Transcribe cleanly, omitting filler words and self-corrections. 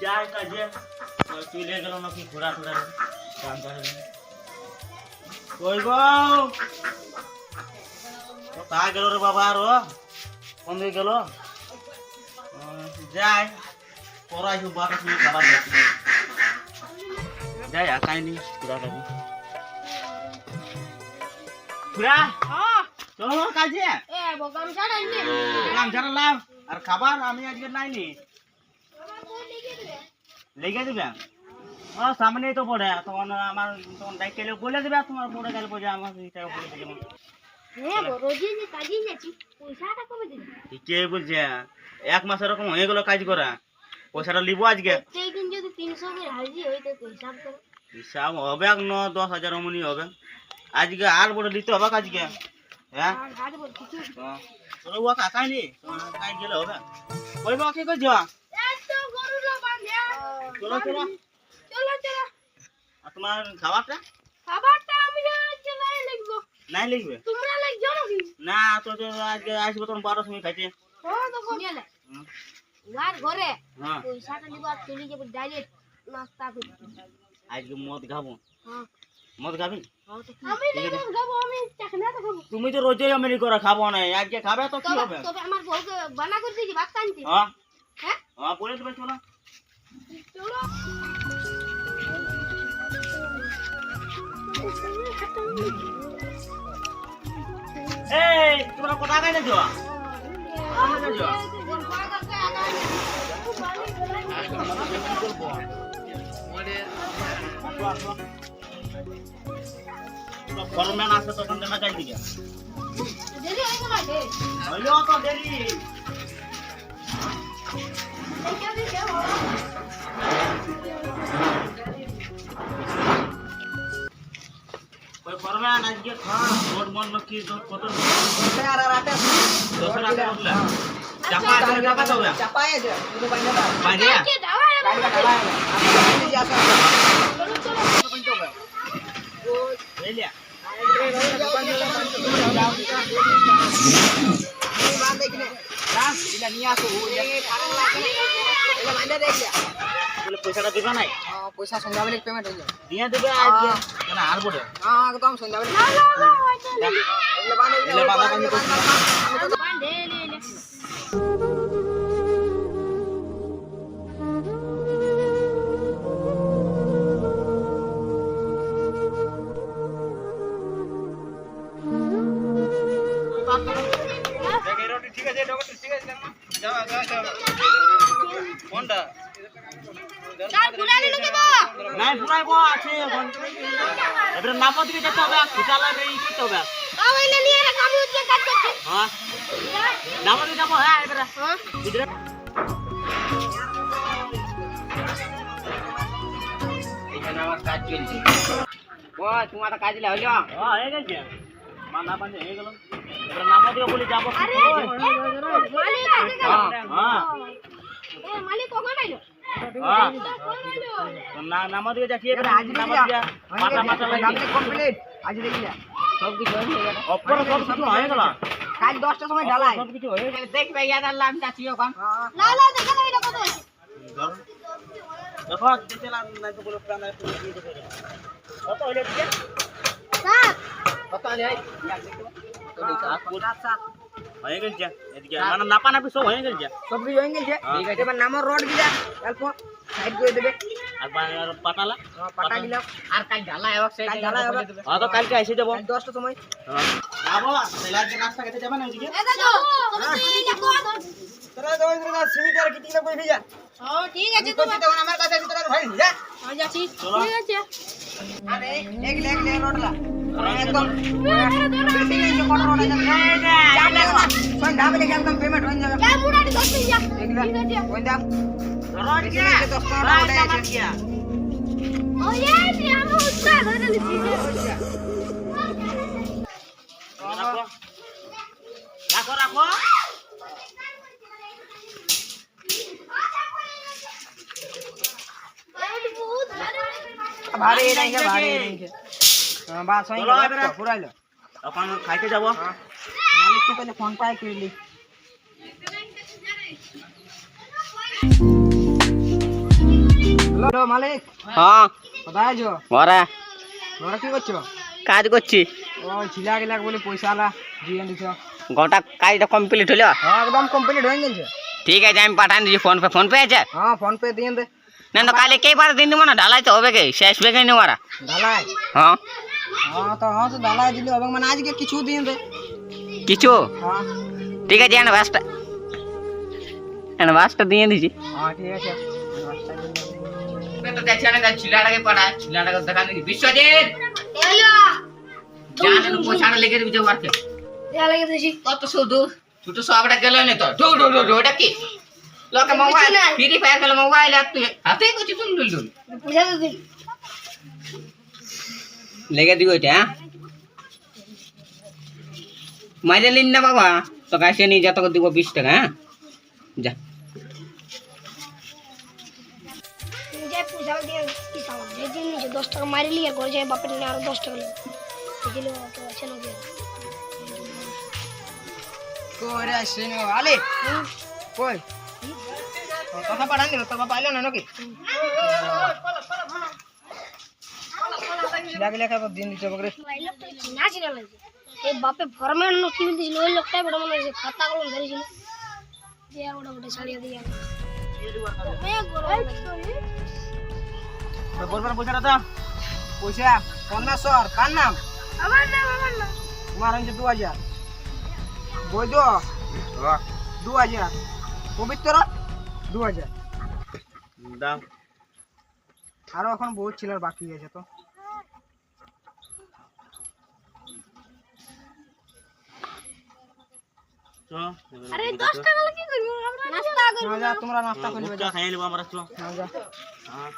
যাই কাজে চলে গেল নাকি ঘোরা টোরা কাম করে কই গো কোথায় গেল রে বাবা আর কোন দিকে গেল যাই পড়াই বাবা তুমি খাবার যাই আকাইনি ঘোরা কাজে ঘোরা চলো কাজে গামছা লাভ আর খাবার আমি আজকে নাইনি লেগে দিবে সামনেই তো পড়ে তখন আমার তখন ডাইক কেলে বলে দিবে তোমার পড়ে গেলে পড়ে আমার টাকা বলে দেবে কে বলছে এক মাস এরকম হয়ে গেল কাজ করা পয়সাটা লিব আজকে হিসাব হবে 9-10 হাজার অমনি হবে আজকে আর বলে দিতে হবে আজকে হ্যাঁ কাকাইনি কাই গেলে হবে ওই বা কি করছ চলো চলো আর তোমার খাবারটা নাই লিখবে না তো আজকে আসবো তখন 12 সময় খাইতে আজকে মদ খাবো মদ খাবি তুমি তো রোজই আমি করে খাবো না আজকে খাবে তো কি হবে হ্যাঁ বলে দেবে চলো এই তোমরা কোথা গাইলে যাও ফরম্যান আছে তখন দেখা যাই দিকে হইলো তো দেরি ওই ফরম্যান আজকে খা রোড মন কি কত আর রাতে 10 রাতে বললা চাপা দাও চাপা আছে তো বাইরে বাইরে কি দাও গাড়ি আমি যা আসা চলো ও এলিয়া পয়সাটা দিবা নাই পয়সা সন্ধ্যাবেলে পেমেন্ট হয়ে যাবে দিয়ে দেবে আজকে না আর বড় একদম সন্ধ্যাবেলে ঠিক আছে ঠিক আছে যাও কোনটা নাই ফুরাইবো আছে এবারে নাম দিকে যেতে হবে খুঁটালা এই করতে হবে হ্যাঁ নাম দিকে যাবো হ্যাঁ এবারে এখানে আমার কাজ চলছে ও তোমার কাজ হইল হ্যাঁ হয়ে গেছে মানা পানি হয়ে গেল এবারে নাম দিকে বলি যাবো মালিক কখন আইলো না নাম দিকে যাচ্ছি এবারে আজ নাম দিয়া মাথা মাথা লাগি কমপ্লিট আজ দেখিয়া সব কিছু হয়ে গেল অপর সব কিছু হয়ে গেল কাল 10টার সময় ঢালাই সব কিছু হয়ে গেল দেখবে ইয়ার আল্লাহ আমি যাচ্ছি ওখান না না দেখা যাবে কত হইছে দেখো দিতেলাম না তো বলে প্ল্যান আছে দিয়ে দেবে কত হইলো দিকে সাত কত হইলো ইয়ার দেখো তো সাত সাত হয়ে গেছে এদিকে মানে নাপা নাপি সব হয়ে গেছে সব কিছু হয়ে গেছে ঠিক আছে এবার নামর রড দিলা অল্প সাইড করে দেবে আর পাটালা পাটা দিলাম আর কাল ঢালা হবে সেই ঢালা হবে হ্যাঁ তো কালকে এসে যাব 10টার সময় আবো সেলার যে নাস্তা খেতে যাবে না ওদিকে এটা তো তুমি দেখো তোরা দই দই সিমিট আর কিটি কই ভিজা হ্যাঁ ঠিক আছে তো তখন আমার কাছে আছে তোরা ভাই যা আমি যাচ্ছি ঠিক আছে আরে এক লে রডলা একদম বেশি নেই যে কোন রড আছে যা না সই ধাবে একদম পেমেন্ট হয়ে যাবে যা মুড়াটি ধরতে যা এগুলা ওই দাম রড কে 10 টাকা রড আছে ওয়ে জি আমি উত্তর ধরে নিছি রাখো রাখো ভারী নাই কে ভারী নাই কে বাস হই গেল পুরাইলো এখন খাইতে যাব মালিক তো কইলে ফোন পাই কইলি হ্যালো মালিক, হ্যাঁ কোথায় আছো? ঘরে তোমরা কি করছো? কাজ করছি। ও ছিলা গিলা বলে পয়সা আলা দিয়ে দিছো। গোটা কাজটা কমপ্লিট হলো? হ্যাঁ একদম কমপ্লিট হয়ে গেছে। ঠিক আছে আমি পাঠান দিচ্ছি ফোন পে আছে? হ্যাঁ ফোন পে দিয়ে দে। না না কালে কে পারে দিন দেবো না, ঢালাই তো হবে কে, শেষ বেগে নেবো মারা। ঢালাই? হ্যাঁ হ্যাঁ তো ঢালাই দিলে হবে, মানে আজকে কিছু দিয়ে দে। কিছু? হ্যাঁ ঠিক আছে বাসটা দিয়ে দিছি। হ্যাঁ ঠিক আছে। তো দেখছি না ছিলাটাকে পাঠা, ছিলাটাকে দেখা দিচ্ছি। বিশ্বজিৎ এলো জানেন পয়সাটা লেগে দিবি ওয়ার্কে। দেয়া লাগে দিছি কত শুধু ছোট সবটা গেল না তো ডু ডু ডু ডু এটা কি লোকে মোবাইল ফ্রি ফায়ার খেলে মোবাইল হাতে করছি তুই ডুল ডুল পয়সা দে দিন লেগে দিবি ওইটা। হ্যাঁ মাইরে লিন না বাবা, তো কাছে নিয়ে যা, তোকে দিব 20 টাকা। হ্যাঁ যা যে পয়সা দিয়ে কি সামান যে দিন 10 টাকা মারিলি আর ঘরে যায় বাপের নিয়ে আরো 10 টাকা লাগে দিলে তো আছে না দিয়ে কই আসছে নি আলে? কই কথা পাঠান দিল, তোর বাবা আইলো না নাকি? ছিলা গিলা খাবার দিন দিছো বকরে। না ছিল লাগে এই বাপে ফরমান নো কি দিছিল ওই লোকটাই বড় মনে হচ্ছে খাতা কলম ধরেছিল যে আর ওটা ছাড়িয়ে দিয়া মে গরম বলবার পয়সাটা দাও। পয়সা কন্যাশ্বর কার নাম? আমার নাম তোমার হচ্ছে 2000। বৈধ 2000, পবিত্র 2000। দাও আরো এখন বহুত ছিল বাকি আছে তো। চো আরে 10 টাকা কি করব আমরা নাস্তা করব না যা তোমরা নাস্তা করে ভুট্টা খাইয়ে নেবো আমরা। চো না যা। হ্যাঁ